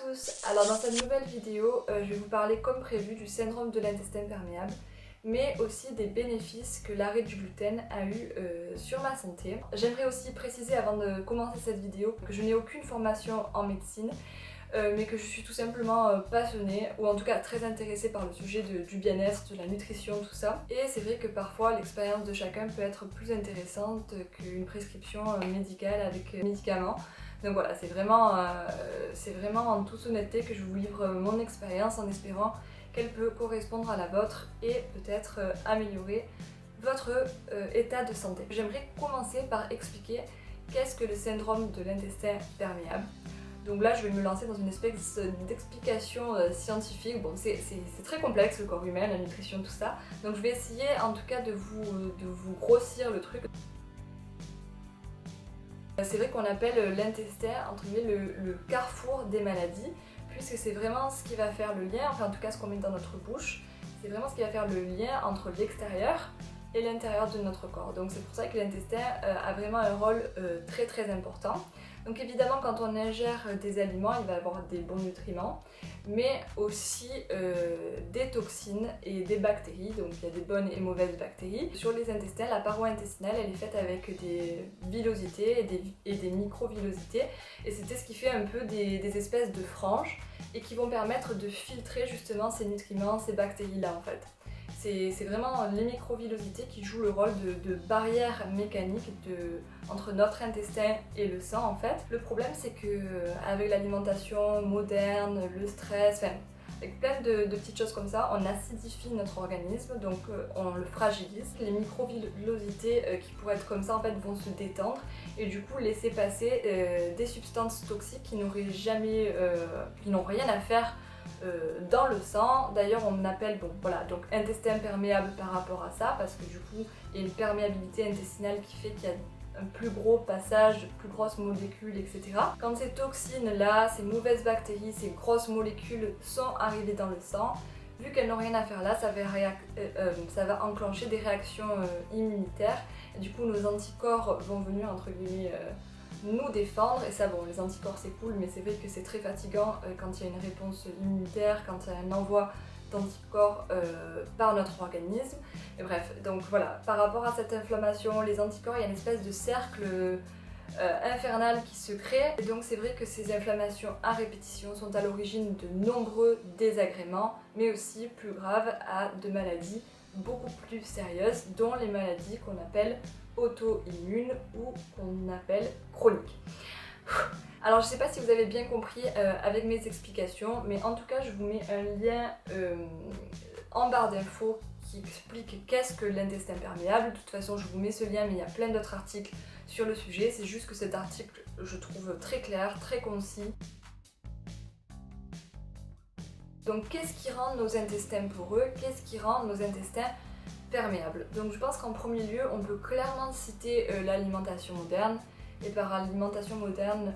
tous. Alors dans cette nouvelle vidéo, je vais vous parler comme prévu du syndrome de l'intestin perméable, mais aussi des bénéfices que l'arrêt du gluten a eu sur ma santé. J'aimerais aussi préciser avant de commencer cette vidéo que je n'ai aucune formation en médecine, mais que je suis tout simplement passionnée, ou en tout cas très intéressée par le sujet du bien-être, de la nutrition, tout ça. Et c'est vrai que parfois l'expérience de chacun peut être plus intéressante qu'une prescription médicale avec médicaments. Donc voilà, c'est vraiment en toute honnêteté que je vous livre mon expérience en espérant qu'elle peut correspondre à la vôtre et peut-être améliorer votre état de santé. J'aimerais commencer par expliquer qu'est-ce que le syndrome de l'intestin perméable. Donc là, je vais me lancer dans une espèce d'explication scientifique. Bon, c'est très complexe le corps humain, la nutrition, tout ça. Donc je vais essayer en tout cas de vous grossir le truc. C'est vrai qu'on appelle l'intestin entre guillemets le carrefour des maladies, puisque c'est vraiment ce qui va faire le lien, enfin en tout cas ce qu'on met dans notre bouche, c'est vraiment ce qui va faire le lien entre l'extérieur et l'intérieur de notre corps. Donc c'est pour ça que l'intestin a vraiment un rôle très important. Donc évidemment quand on ingère des aliments, il va y avoir des bons nutriments, mais aussi des toxines et des bactéries, donc il y a des bonnes et mauvaises bactéries. Sur les intestins, la paroi intestinale elle est faite avec des villosités et des microvillosités, et c'est ce qui fait un peu des espèces de franges et qui vont permettre de filtrer justement ces nutriments, ces bactéries là en fait. C'est vraiment les microvillosités qui jouent le rôle de barrière mécanique entre notre intestin et le sang en fait. Le problème c'est que avec l'alimentation moderne, le stress, avec plein de petites choses comme ça, on acidifie notre organisme, donc on le fragilise. Les microvillosités qui pourraient être comme ça en fait vont se détendre et du coup laisser passer des substances toxiques qui n'ont rien à faire dans le sang. D'ailleurs on appelle donc intestin perméable par rapport à ça, parce que du coup il y a une perméabilité intestinale qui fait qu'il y a un plus gros passage, de plus grosses molécules, etc. Quand ces toxines là, ces mauvaises bactéries, ces grosses molécules sont arrivées dans le sang, vu qu'elles n'ont rien à faire là, ça va enclencher des réactions immunitaires, et du coup nos anticorps vont venir entre guillemets nous défendre. Et ça bon, les anticorps c'est cool, mais c'est vrai que c'est très fatigant quand il y a une réponse immunitaire, quand il y a un envoi d'anticorps par notre organisme. Et bref, donc voilà, par rapport à cette inflammation, les anticorps, il y a une espèce de cercle infernal qui se crée, et donc c'est vrai que ces inflammations à répétition sont à l'origine de nombreux désagréments, mais aussi, plus grave, à de maladies beaucoup plus sérieuses, dont les maladies qu'on appelle auto-immunes ou qu'on appelle chroniques. Alors je sais pas si vous avez bien compris avec mes explications, mais en tout cas je vous mets un lien en barre d'infos qui explique qu'est-ce que l'intestin perméable. De toute façon je vous mets ce lien, mais il y a plein d'autres articles sur le sujet, c'est juste que cet article je trouve très clair, très concis. Donc qu'est-ce qui rend nos intestins poreux? Qu'est-ce qui rend nos intestins perméables? Donc je pense qu'en premier lieu on peut clairement citer l'alimentation moderne. Et par alimentation moderne,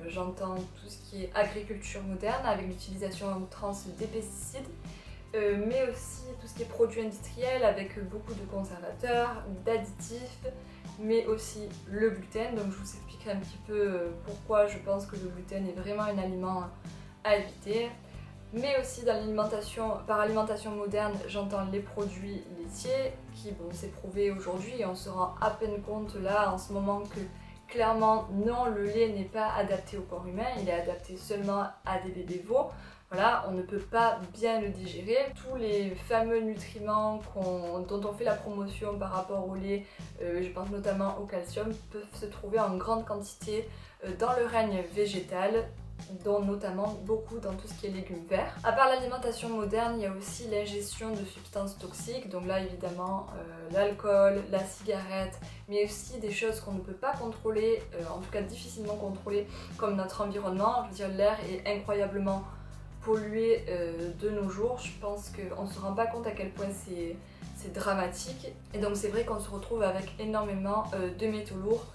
j'entends tout ce qui est agriculture moderne avec l'utilisation en outrance des pesticides, mais aussi tout ce qui est produits industriels avec beaucoup de conservateurs, d'additifs, mais aussi le gluten. Donc je vous expliquerai un petit peu pourquoi je pense que le gluten est vraiment un aliment à éviter. Mais aussi par alimentation moderne, j'entends les produits laitiers qui, bon, c'est prouvé aujourd'hui et on se rend à peine compte là en ce moment que clairement, non, le lait n'est pas adapté au corps humain, il est adapté seulement à des bébés veaux. Voilà, on ne peut pas bien le digérer. Tous les fameux nutriments dont on fait la promotion par rapport au lait, je pense notamment au calcium, peuvent se trouver en grande quantité dans le règne végétal, dont notamment beaucoup dans tout ce qui est légumes verts. À part l'alimentation moderne, il y a aussi l'ingestion de substances toxiques, donc là évidemment l'alcool, la cigarette, mais aussi des choses qu'on ne peut pas contrôler, en tout cas difficilement contrôler, comme notre environnement. Je veux dire, l'air est incroyablement pollué de nos jours. Je pense qu'on ne se rend pas compte à quel point c'est dramatique, et donc c'est vrai qu'on se retrouve avec énormément de métaux lourds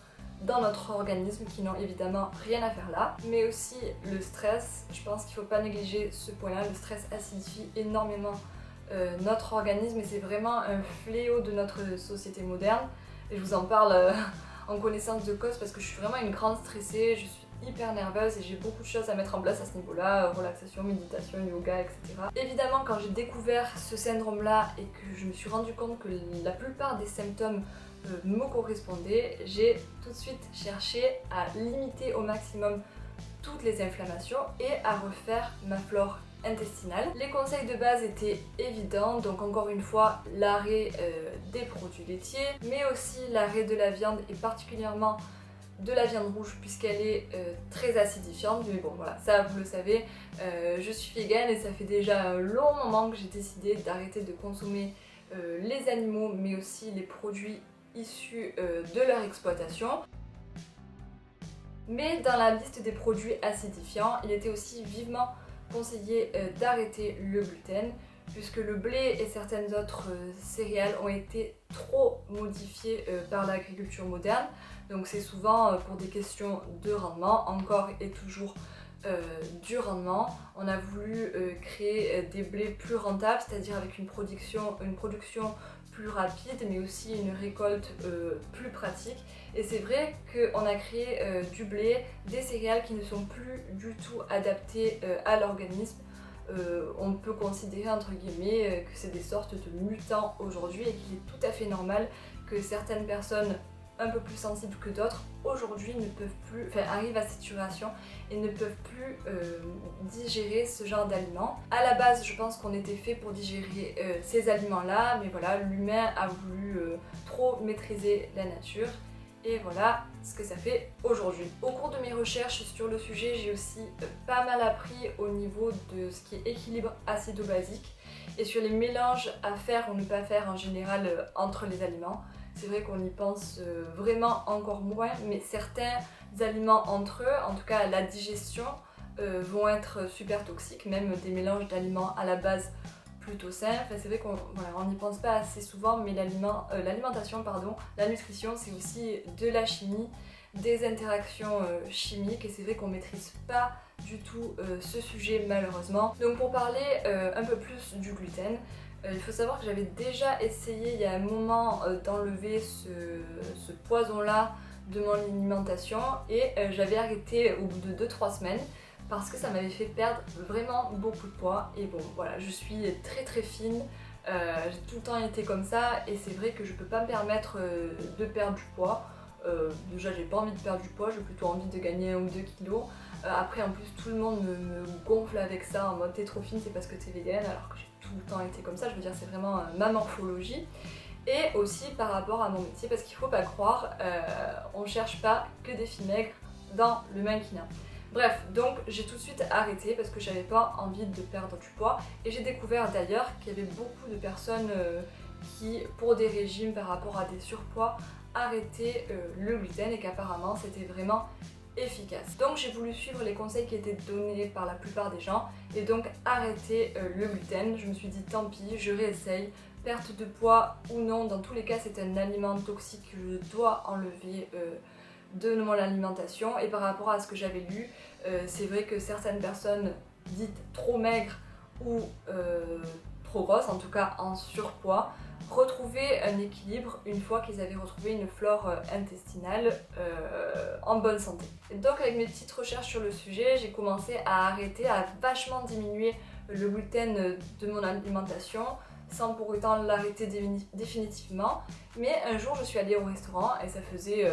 dans notre organisme qui n'ont évidemment rien à faire là. Mais aussi le stress, je pense qu'il ne faut pas négliger ce point-là. Le stress acidifie énormément notre organisme et c'est vraiment un fléau de notre société moderne. Et je vous en parle en connaissance de cause parce que je suis vraiment une grande stressée, je suis hyper nerveuse et j'ai beaucoup de choses à mettre en place à ce niveau-là, relaxation, méditation, yoga, etc. Évidemment, quand j'ai découvert ce syndrome-là et que je me suis rendu compte que la plupart des symptômes me correspondaient, j'ai tout de suite cherché à limiter au maximum toutes les inflammations et à refaire ma flore intestinale. Les conseils de base étaient évidents, donc encore une fois l'arrêt des produits laitiers, mais aussi l'arrêt de la viande et particulièrement de la viande rouge puisqu'elle est très acidifiante. Mais bon voilà, ça vous le savez, je suis végane et ça fait déjà un long moment que j'ai décidé d'arrêter de consommer les animaux mais aussi les produits issus de leur exploitation. Mais dans la liste des produits acidifiants, il était aussi vivement conseillé d'arrêter le gluten puisque le blé et certaines autres céréales ont été trop modifiées par l'agriculture moderne. Donc c'est souvent pour des questions de rendement, encore et toujours du rendement. On a voulu créer des blés plus rentables, c'est-à-dire avec une production plus rapide mais aussi une récolte plus pratique. Et c'est vrai qu'on a créé du blé, des céréales qui ne sont plus du tout adaptées à l'organisme. On peut considérer entre guillemets que c'est des sortes de mutants aujourd'hui et qu'il est tout à fait normal que certaines personnes un peu plus sensibles que d'autres aujourd'hui ne peuvent plus, arrivent à saturation et ne peuvent plus digérer ce genre d'aliments. À la base, je pense qu'on était fait pour digérer ces aliments-là, mais voilà, l'humain a voulu trop maîtriser la nature. Et voilà ce que ça fait aujourd'hui. Au cours de mes recherches sur le sujet, j'ai aussi pas mal appris au niveau de ce qui est équilibre acido-basique et sur les mélanges à faire ou ne pas faire en général entre les aliments. C'est vrai qu'on y pense vraiment encore moins, mais certains aliments entre eux, en tout cas la digestion, vont être super toxiques, même des mélanges d'aliments à la base plutôt sains. C'est vrai qu'on n'y pense pas assez souvent, mais l'alimentation, la nutrition, c'est aussi de la chimie, des interactions chimiques, et c'est vrai qu'on ne maîtrise pas du tout ce sujet malheureusement. Donc pour parler un peu plus du gluten, il faut savoir que j'avais déjà essayé il y a un moment d'enlever ce poison-là de mon alimentation et j'avais arrêté au bout de 2-3 semaines parce que ça m'avait fait perdre vraiment beaucoup de poids. Et bon voilà, je suis très très fine, j'ai tout le temps été comme ça et c'est vrai que je peux pas me permettre de perdre du poids. Déjà j'ai pas envie de perdre du poids, j'ai plutôt envie de gagner 1 ou 2 kilos. Après en plus tout le monde me gonfle avec ça en mode t'es trop fine, c'est parce que t'es végane, alors que j'ai tout le temps été comme ça. Je veux dire, c'est vraiment ma morphologie. Et aussi par rapport à mon métier, parce qu'il faut pas croire, on cherche pas que des filles maigres dans le mannequinat. Bref, donc j'ai tout de suite arrêté parce que j'avais pas envie de perdre du poids et j'ai découvert d'ailleurs qu'il y avait beaucoup de personnes qui, pour des régimes par rapport à des surpoids, arrêtaient le gluten et qu'apparemment c'était vraiment efficace. Donc j'ai voulu suivre les conseils qui étaient donnés par la plupart des gens et donc arrêter le gluten. Je me suis dit tant pis, je réessaye, perte de poids ou non, dans tous les cas c'est un aliment toxique que je dois enlever de mon alimentation. Et par rapport à ce que j'avais lu, c'est vrai que certaines personnes dites trop maigres ou trop grosses, en tout cas en surpoids, retrouver un équilibre une fois qu'ils avaient retrouvé une flore intestinale en bonne santé. Et donc avec mes petites recherches sur le sujet, j'ai commencé à arrêter, à vachement diminuer le gluten de mon alimentation sans pour autant l'arrêter définitivement. Mais un jour je suis allée au restaurant et ça faisait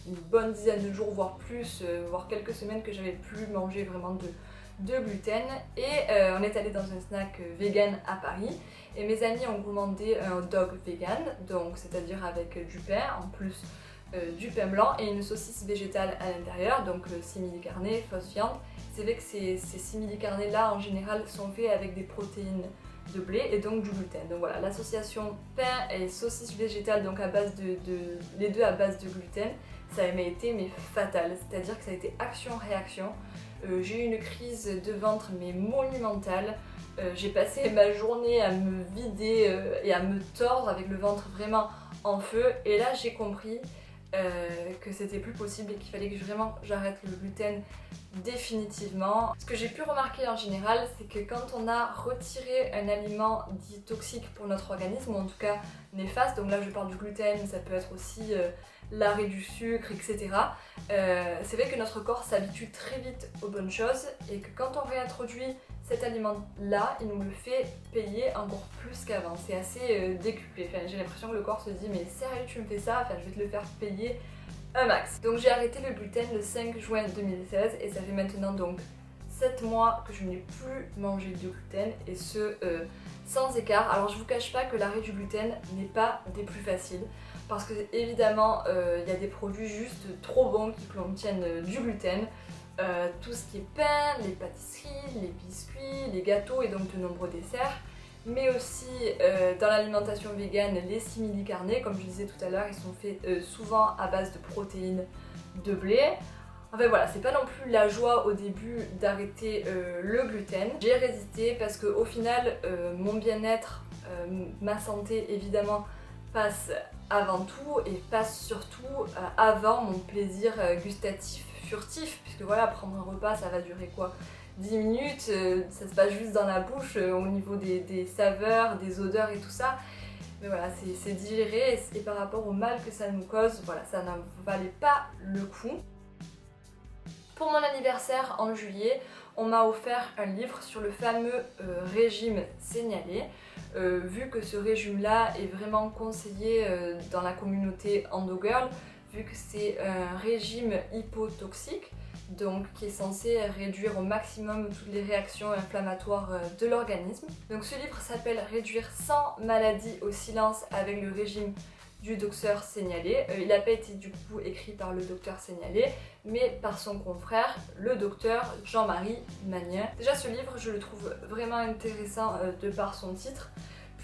une bonne dizaine de jours, voire plus, voire quelques semaines que j'avais plus mangé vraiment de gluten et on est allé dans un snack vegan à Paris et mes amis ont commandé un hot dog vegan, donc c'est-à-dire avec du pain en plus du pain blanc et une saucisse végétale à l'intérieur, donc simili carne, fausse viande. C'est vrai que ces simili carne là en général sont faits avec des protéines de blé et donc du gluten. Donc voilà, l'association pain et saucisse végétale, donc à base les deux à base de gluten, ça m'a été mais fatal, c'est-à-dire que ça a été action-réaction. J'ai eu une crise de ventre mais monumentale. J'ai passé ma journée à me vider et à me tordre avec le ventre vraiment en feu. Et là j'ai compris que c'était plus possible et qu'il fallait que vraiment j'arrête le gluten définitivement. Ce que j'ai pu remarquer en général, c'est que quand on a retiré un aliment dit toxique pour notre organisme, ou en tout cas néfaste, donc là je parle du gluten, mais ça peut être aussi l'arrêt du sucre, etc. C'est vrai que notre corps s'habitue très vite aux bonnes choses et que quand on réintroduit cet aliment-là, il nous le fait payer encore plus qu'avant. C'est assez décuplé. Enfin, j'ai l'impression que le corps se dit mais sérieux tu me fais ça, enfin, je vais te le faire payer un max. Donc j'ai arrêté le gluten le 5 juin 2016 et ça fait maintenant donc 7 mois que je n'ai plus mangé de gluten et ce sans écart. Alors je vous cache pas que l'arrêt du gluten n'est pas des plus faciles parce que évidemment il y a des produits juste trop bons qui contiennent du gluten. Tout ce qui est pain, les pâtisseries, les biscuits, les gâteaux et donc de nombreux desserts. Mais aussi dans l'alimentation végane, les simili-carnés, comme je disais tout à l'heure, ils sont faits souvent à base de protéines de blé. Enfin voilà, c'est pas non plus la joie au début d'arrêter le gluten. J'ai résisté parce qu'au final, mon bien-être, ma santé évidemment passe avant tout et passe surtout avant mon plaisir gustatif furtif. Puisque voilà, prendre un repas ça va durer quoi 10 minutes, ça se passe juste dans la bouche au niveau des saveurs, des odeurs et tout ça. Mais voilà, c'est digéré et par rapport au mal que ça nous cause, voilà, ça n'en valait pas le coup. Pour mon anniversaire en juillet, on m'a offert un livre sur le fameux régime Senialet. Vu que ce régime-là est vraiment conseillé dans la communauté EndoGirl, vu que c'est un régime hypotoxique, donc qui est censé réduire au maximum toutes les réactions inflammatoires de l'organisme. Donc ce livre s'appelle Réduire 100 maladies au silence avec le régime du docteur Senialet. Il n'a pas été du coup écrit par le docteur Senialet, mais par son confrère, le docteur Jean-Marie Magnin. Déjà ce livre, je le trouve vraiment intéressant de par son titre,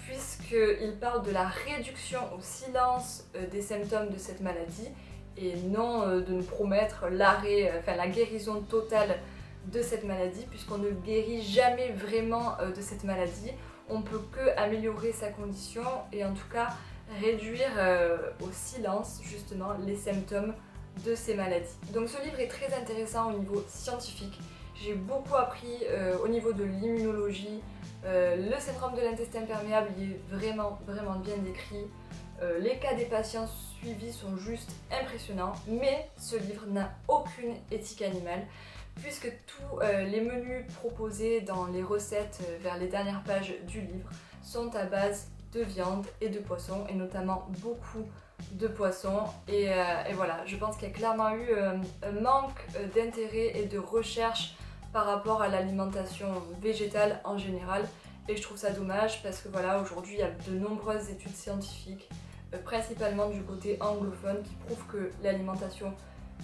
puisqu'il parle de la réduction au silence des symptômes de cette maladie, et non de nous promettre l'arrêt, enfin la guérison totale de cette maladie, puisqu'on ne guérit jamais vraiment de cette maladie. On peut que améliorer sa condition et en tout cas réduire au silence justement les symptômes de ces maladies. Donc ce livre est très intéressant au niveau scientifique. J'ai beaucoup appris au niveau de l'immunologie. Le syndrome de l'intestin perméable il est vraiment bien décrit. Les cas des patients suivis sont juste impressionnants, mais ce livre n'a aucune éthique animale puisque tous les menus proposés dans les recettes vers les dernières pages du livre sont à base de viande et de poisson, et notamment beaucoup de poisson. Et voilà, je pense qu'il y a clairement eu un manque d'intérêt et de recherche par rapport à l'alimentation végétale en général. Et je trouve ça dommage parce que voilà, aujourd'hui il y a de nombreuses études scientifiques, principalement du côté anglophone, qui prouvent que l'alimentation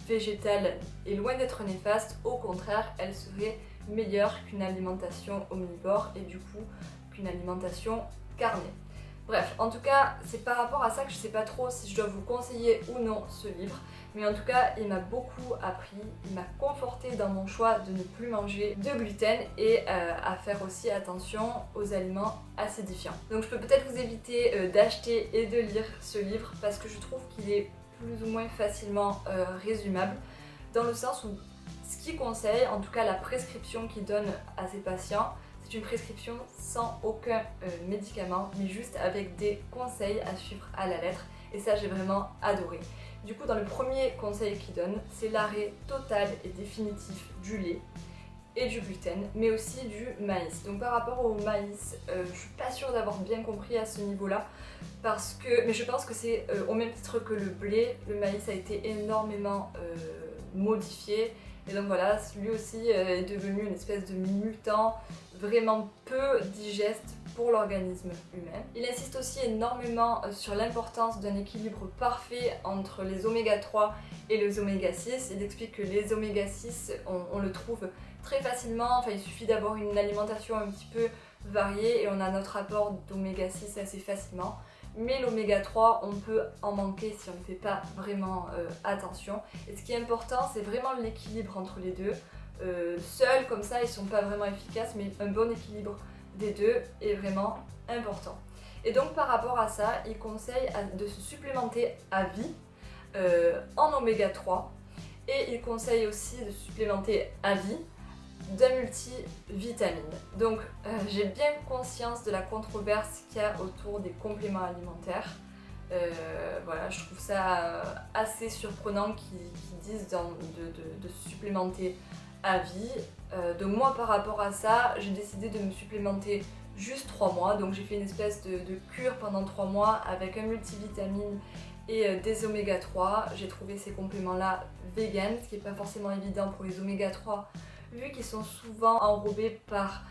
végétale est loin d'être néfaste. Au contraire, elle serait meilleure qu'une alimentation omnivore et du coup qu'une alimentation carnée. Bref, en tout cas, c'est par rapport à ça que je sais pas trop si je dois vous conseiller ou non ce livre. Mais en tout cas, il m'a beaucoup appris, il m'a conforté dans mon choix de ne plus manger de gluten et à faire aussi attention aux aliments acidifiants. Donc je peux peut-être vous éviter d'acheter et de lire ce livre parce que je trouve qu'il est plus ou moins facilement résumable, dans le sens où ce qu'il conseille, en tout cas la prescription qu'il donne à ses patients, c'est une prescription sans aucun médicament, mais juste avec des conseils à suivre à la lettre, et ça j'ai vraiment adoré. Du coup, dans le premier conseil qu'il donne, c'est l'arrêt total et définitif du lait et du gluten, mais aussi du maïs. Donc par rapport au maïs, je suis pas sûre d'avoir bien compris à ce niveau-là, mais je pense que c'est au même titre que le blé, le maïs a été énormément modifié. Et donc voilà, lui aussi est devenu une espèce de mutant vraiment peu digeste pour l'organisme humain. Il insiste aussi énormément sur l'importance d'un équilibre parfait entre les oméga 3 et les oméga 6. Il explique que les oméga 6, on le trouve très facilement, enfin il suffit d'avoir une alimentation un petit peu variée et on a notre apport d'oméga 6 assez facilement. Mais l'oméga 3, on peut en manquer si on ne fait pas vraiment attention. Et ce qui est important, c'est vraiment l'équilibre entre les deux. Seuls comme ça, ils ne sont pas vraiment efficaces, mais un bon équilibre des deux est vraiment important. Et donc par rapport à ça, il conseille de se supplémenter à vie en oméga 3. Et il conseille aussi de se supplémenter à vie d'un multivitamine. Donc j'ai bien conscience de la controverse qu'il y a autour des compléments alimentaires. Voilà, je trouve ça assez surprenant qu'ils disent de supplémenter à vie. Donc moi par rapport à ça, j'ai décidé de me supplémenter juste 3 mois. Donc j'ai fait une espèce de cure pendant 3 mois avec un multivitamine et des oméga 3. J'ai trouvé ces compléments là vegan, ce qui n'est pas forcément évident pour les oméga 3 vu qu'ils sont souvent enrobés par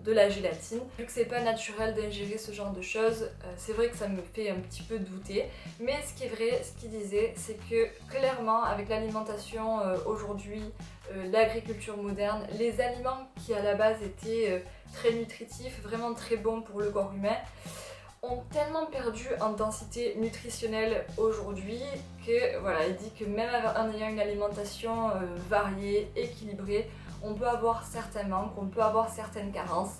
de la gélatine. Vu que c'est pas naturel d'ingérer ce genre de choses, c'est vrai que ça me fait un petit peu douter. Mais ce qui est vrai, ce qu'il disait, c'est que clairement avec l'alimentation aujourd'hui, l'agriculture moderne, les aliments qui à la base étaient très nutritifs, vraiment très bons pour le corps humain, ont tellement perdu en densité nutritionnelle aujourd'hui que voilà, il dit que même en ayant une alimentation variée, équilibrée, on peut avoir certains manques, on peut avoir certaines carences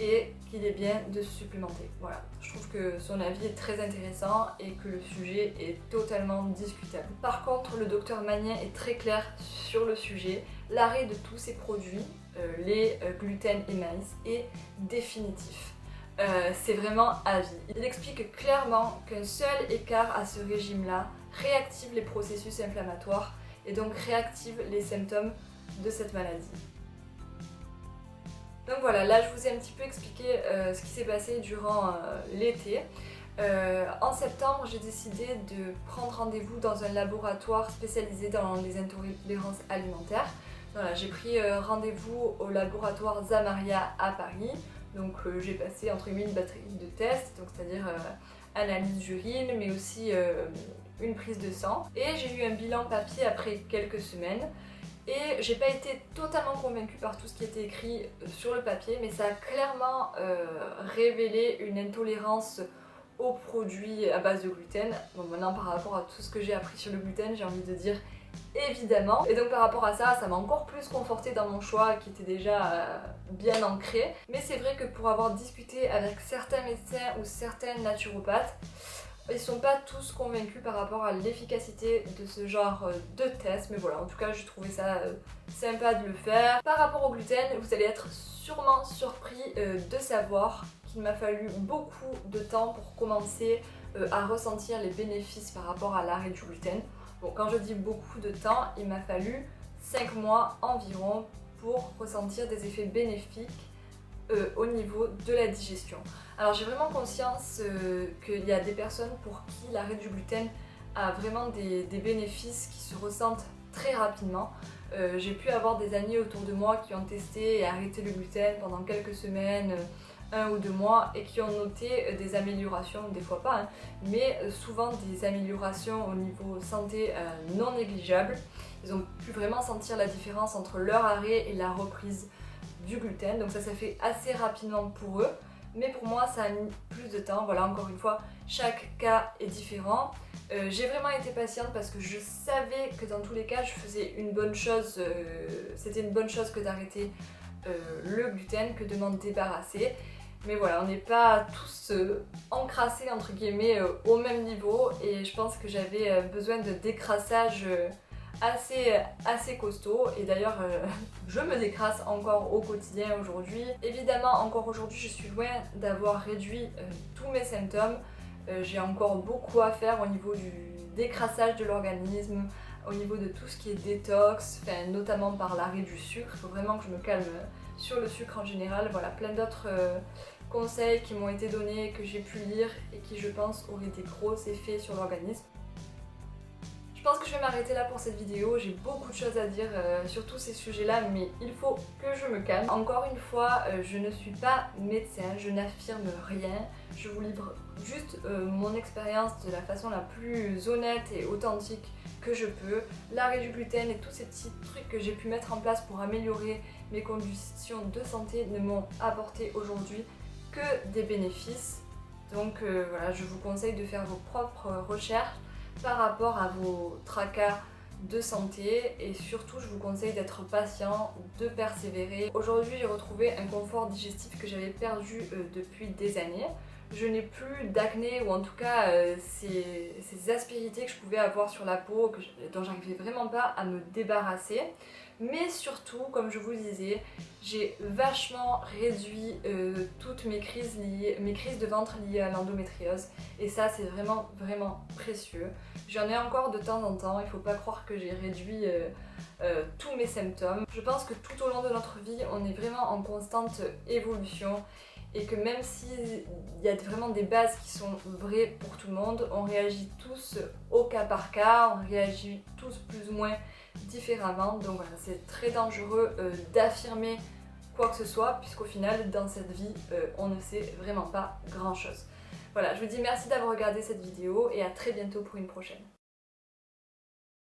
et qu'il est bien de se supplémenter. Voilà, je trouve que son avis est très intéressant et que le sujet est totalement discutable. Par contre, le docteur Magnin est très clair sur le sujet. L'arrêt de tous ces produits, lait, gluten et maïs, est définitif. C'est vraiment à vie. Il explique clairement qu'un seul écart à ce régime-là réactive les processus inflammatoires et donc réactive les symptômes de cette maladie. Donc voilà, là je vous ai un petit peu expliqué ce qui s'est passé durant l'été. En septembre, j'ai décidé de prendre rendez-vous dans un laboratoire spécialisé dans les intolérances alimentaires. Voilà, j'ai pris rendez-vous au laboratoire Zamaria à Paris. Donc j'ai passé entre guillemets une batterie de tests, donc c'est-à-dire analyse d'urine, mais aussi une prise de sang. Et j'ai eu un bilan papier après quelques semaines. Et j'ai pas été totalement convaincue par tout ce qui était écrit sur le papier, mais ça a clairement révélé une intolérance aux produits à base de gluten. Donc maintenant par rapport à tout ce que j'ai appris sur le gluten, j'ai envie de dire évidemment. Et donc par rapport à ça, ça m'a encore plus confortée dans mon choix qui était déjà bien ancré. Mais c'est vrai que pour avoir discuté avec certains médecins ou certains naturopathes, ils sont pas tous convaincus par rapport à l'efficacité de ce genre de test, mais voilà, en tout cas j'ai trouvé ça sympa de le faire. Par rapport au gluten, vous allez être sûrement surpris de savoir qu'il m'a fallu beaucoup de temps pour commencer à ressentir les bénéfices par rapport à l'arrêt du gluten. Bon, quand je dis beaucoup de temps, il m'a fallu 5 mois environ pour ressentir des effets bénéfiques au niveau de la digestion. Alors j'ai vraiment conscience qu'il y a des personnes pour qui l'arrêt du gluten a vraiment des bénéfices qui se ressentent très rapidement. J'ai pu avoir des amis autour de moi qui ont testé et arrêté le gluten pendant quelques semaines, 1 ou 2 mois, et qui ont noté des améliorations, des fois pas, hein, mais souvent des améliorations au niveau santé non négligeables. Ils ont pu vraiment sentir la différence entre leur arrêt et la reprise du gluten, donc ça s'est fait assez rapidement pour eux, mais pour moi ça a mis plus de temps. Voilà, encore une fois, chaque cas est différent. J'ai vraiment été patiente parce que je savais que dans tous les cas je faisais une bonne chose, c'était une bonne chose que d'arrêter le gluten, que de m'en débarrasser. Mais voilà, on n'est pas tous encrassés entre guillemets au même niveau, et je pense que j'avais besoin de décrassage assez costaud. Et d'ailleurs je me décrasse encore au quotidien aujourd'hui. Évidemment encore aujourd'hui je suis loin d'avoir réduit tous mes symptômes. J'ai encore beaucoup à faire au niveau du décrassage de l'organisme, au niveau de tout ce qui est détox, notamment par l'arrêt du sucre. Il faut vraiment que je me calme sur le sucre en général. Voilà, plein d'autres conseils qui m'ont été donnés, que j'ai pu lire et qui je pense auraient des gros effets sur l'organisme. Je pense que je vais m'arrêter là pour cette vidéo. J'ai beaucoup de choses à dire sur tous ces sujets-là, mais il faut que je me calme. Encore une fois, je ne suis pas médecin, je n'affirme rien. Je vous livre juste mon expérience de la façon la plus honnête et authentique que je peux. L'arrêt du gluten et tous ces petits trucs que j'ai pu mettre en place pour améliorer mes conditions de santé ne m'ont apporté aujourd'hui que des bénéfices. Donc voilà, je vous conseille de faire vos propres recherches par rapport à vos tracas de santé, et surtout je vous conseille d'être patient, de persévérer. Aujourd'hui j'ai retrouvé un confort digestif que j'avais perdu depuis des années. Je n'ai plus d'acné, ou en tout cas ces aspérités que je pouvais avoir sur la peau, dont j'arrivais vraiment pas à me débarrasser. Mais surtout, comme je vous le disais, j'ai vachement réduit toutes mes crises de ventre liées à l'endométriose. Et ça, c'est vraiment, vraiment précieux. J'en ai encore de temps en temps, il ne faut pas croire que j'ai réduit tous mes symptômes. Je pense que tout au long de notre vie, on est vraiment en constante évolution. Et que même s'il y a vraiment des bases qui sont vraies pour tout le monde, on réagit tous au cas par cas, on réagit tous plus ou moins différemment. Donc voilà, c'est très dangereux d'affirmer quoi que ce soit, puisqu'au final, dans cette vie, on ne sait vraiment pas grand chose. Voilà, je vous dis merci d'avoir regardé cette vidéo et à très bientôt pour une prochaine.